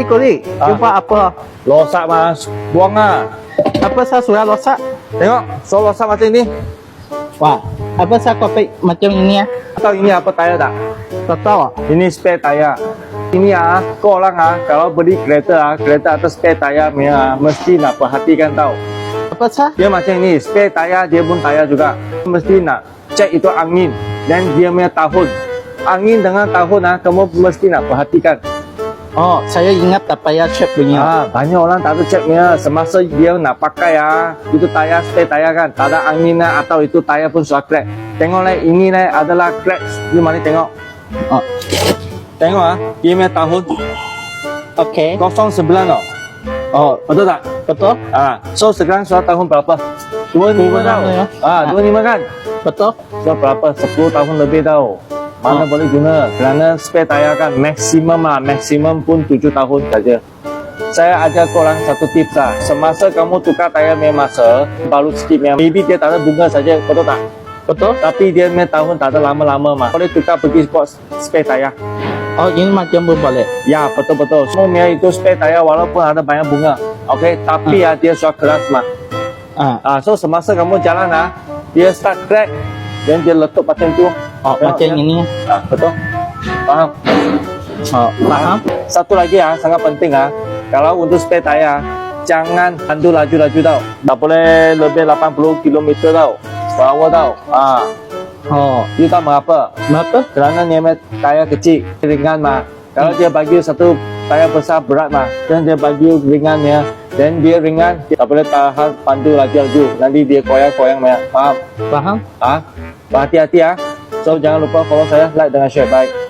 Kuli. Jumpa apa? Losak mas, buang ah. Apa saya sudah rosak? Tengok, so losak macam ini. Wah, apa saya kopi macam ini ya? Atau ini apa tayar tak? Tak tahu. Ini spare tayar. Ini kau orang kalau beli kereta atas spare tayar mesti nak perhatikan tau. Apa saya? Dia macam ini, spare tayar dia pun tayar juga. Mesti nak cek itu angin dan dia punya tahun. Angin dengan tahun kamu mesti nak perhatikan. Oh, saya ingat tak payah cek punya. Banyak orang tak ada ceknya. Semasa dia nak pakai itu tayar spare tayar kan, tak ada angin atau itu tayar pun sudah crack. Tengoklah ini adalah crack. Di mana tengok? Oh, Tengok dia punya tahun okey. 09 tau. Oh, Betul tak? betul? So sekarang sudah tahun berapa? 25 tau. ya? 25 kan? Betul? Sudah berapa? 10 tahun lebih tau. Mana boleh guna? Kerana spare tayar kan maksimum pun 7 tahun saja. Saya ajar korang satu tips Semasa kamu tukar tayar masa baru sikit maybe dia tak ada bunga saja, betul tak? Betul? Tapi dia tahun tak ada lama-lama boleh tukar pergi sport spare tayar. Oh, ini macam boleh. Ya, betul-betul. Semua itu spare tayar walaupun ada banyak bunga. Okey, tapi dia sudah keras So semasa kamu jalan dia start crack dan dia letup macam tu. Oh, macam ini. Betul. Faham? Oh, faham? Satu lagi sangat penting kalau untuk spare tayar jangan pandu laju-laju tau. Tak boleh lebih 80 km tau. Per hour tau. Oh, You tahu mengapa? kenapa? Kerana dia tayar kecil, ringan Kalau dia bagi satu tayar besar berat dan dia bagi ringannya, dan dia ringan, dia tak boleh tahan pandu laju-laju. Nanti dia koyak-koyak Faham? Faham? Berhati-hati So jangan lupa follow saya, like dengan share. Bye.